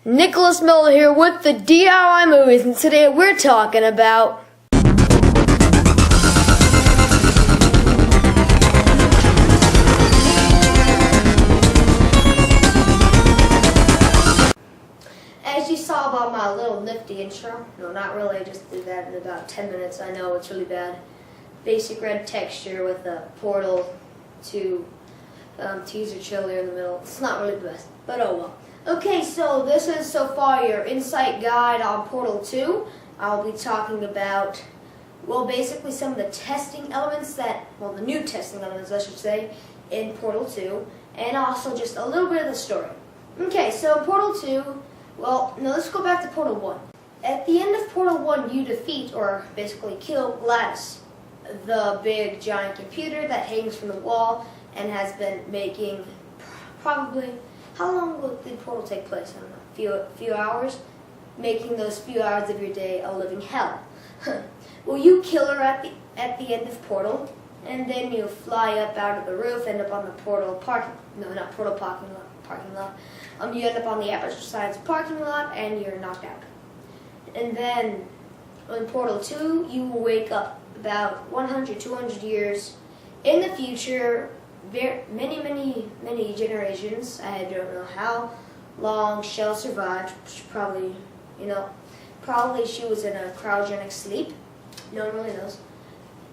Nicholas Miller here with the DIY movies, and today we're talking about as you saw about my little nifty intro. No, not really, I just did that in about 10 minutes. I know it's really bad. Basic red texture with a portal to teaser trailer in the middle. It's not really the best, but oh well. Okay, so this is so far your insight guide on Portal 2. I'll be talking about, well, basically some of the testing elements the new testing elements, I should say, in Portal 2, and also just a little bit of the story. Okay, so Portal 2, well, no, let's go back to Portal 1. At the end of Portal 1, you defeat, or basically kill, Gladys, the big giant computer that hangs from the wall and has been making probably, how long did Portal take place? I don't know, few hours? Making those few hours of your day a living hell. Well, you kill her at the end of Portal, and then you fly up out of the roof, end up on the Portal parking lot. You end up on the Aperture Science parking lot, and you're knocked out. And then in Portal 2, you will wake up about 100, 200 years in the future. Many generations. I don't know how long Shell survived. Probably she was in a cryogenic sleep. No one really knows.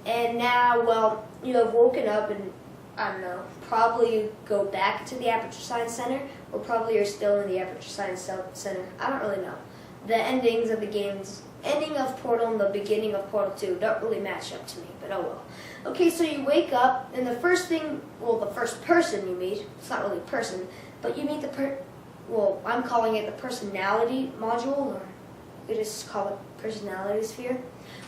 And now, well, you have woken up and, I don't know, probably you go back to the Aperture Science Center, or probably you're still in the Aperture Science Center. I don't really know. The endings of the games, ending of Portal and the beginning of Portal 2 don't really match up to me, but oh well. Okay, so you wake up, and the first person you meet, it's not really a person, but you meet I'm calling it the personality module, or you just call it personality sphere,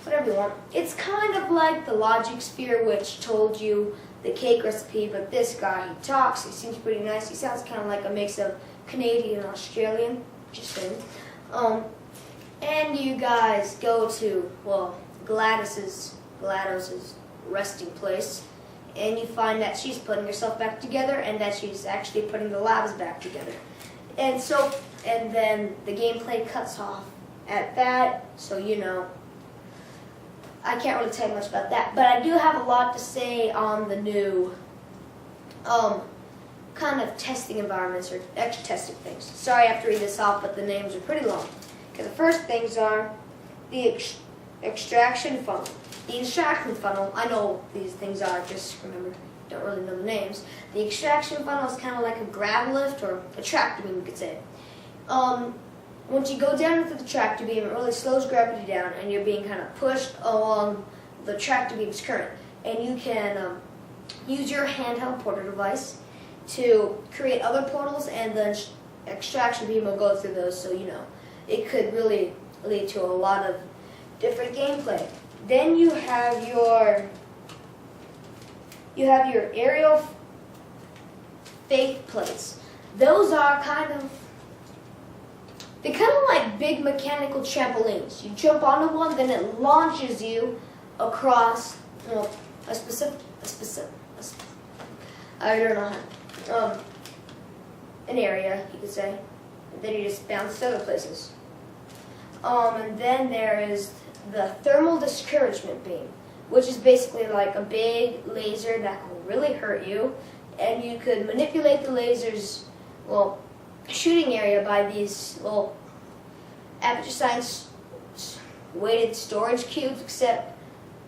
whatever you want. It's kind of like the logic sphere, which told you the cake recipe, but this guy, he talks, he seems pretty nice, he sounds kind of like a mix of Canadian and Australian, just saying. And you guys go to, well, GLaDOS's resting place, and you find that she's putting herself back together, and that she's actually putting the labs back together. And then the gameplay cuts off at that, so I can't really tell you much about that, but I do have a lot to say on the new kind of testing environments, or extra testing things. Sorry I have to read this off, but the names are pretty long. Okay, the first things are the extraction funnel. The extraction funnel, I know what these things are, just remember, don't really know the names. The extraction funnel is kind of like a grab lift, or a tractor beam, you could say. Once you go down into the tractor beam, it really slows gravity down, and you're being kind of pushed along the tractor beam's current. And you can use your handheld portal device to create other portals, and the extraction beam will go through those, so it could really lead to a lot of different gameplay. Then you have your aerial faith plates. Those are they're kind of like big mechanical trampolines. You jump onto one, then it launches you across a specific I don't know how, an area, you could say. And then you just bounce to other places. And then there is the thermal discouragement beam, which is basically like a big laser that will really hurt you, and you could manipulate the laser's shooting area by these Aperture Science weighted storage cubes, except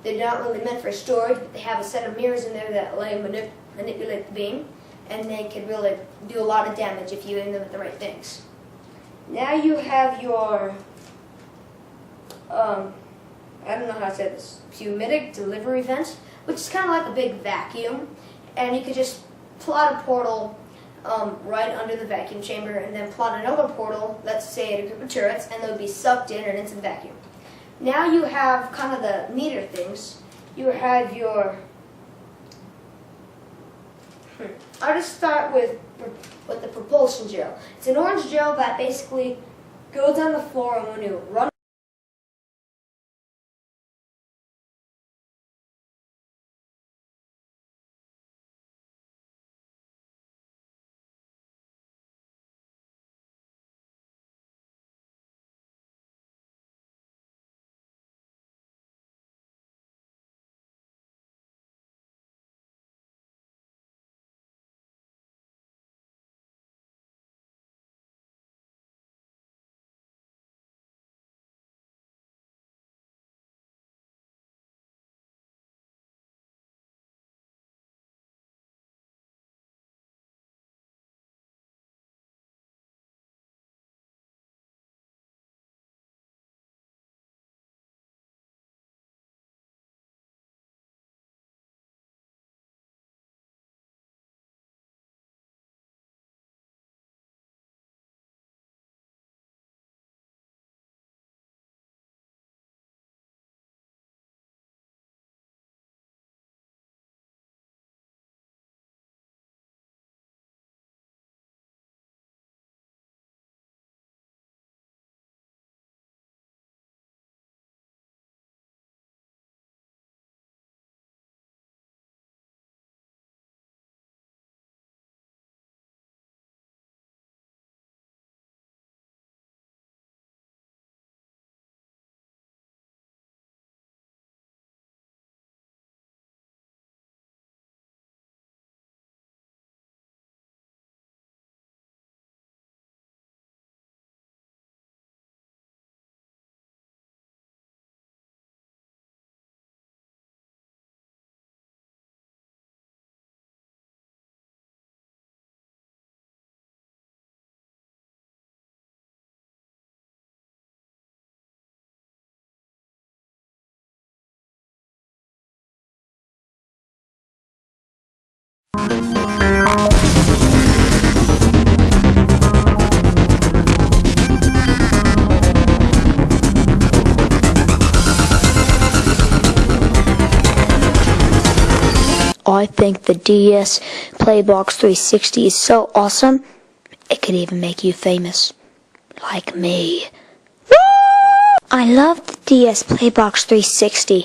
they're not really meant for storage, but they have a set of mirrors in there that let you manipulate the beam, and they can really do a lot of damage if you aim them at the right things. Now you have your I don't know how to say this, humidic delivery vent, which is kind of like a big vacuum, and you could just plot a portal right under the vacuum chamber, and then plot another portal, let's say at a group of turrets, and they'll be sucked in an instant vacuum. Now you have kind of the neater things. You have your I'll just start with the propulsion gel. It's an orange gel that basically goes on the floor, and when you run I think the DS Playbox 360 is so awesome, it could even make you famous. Like me. I love the DS Playbox 360.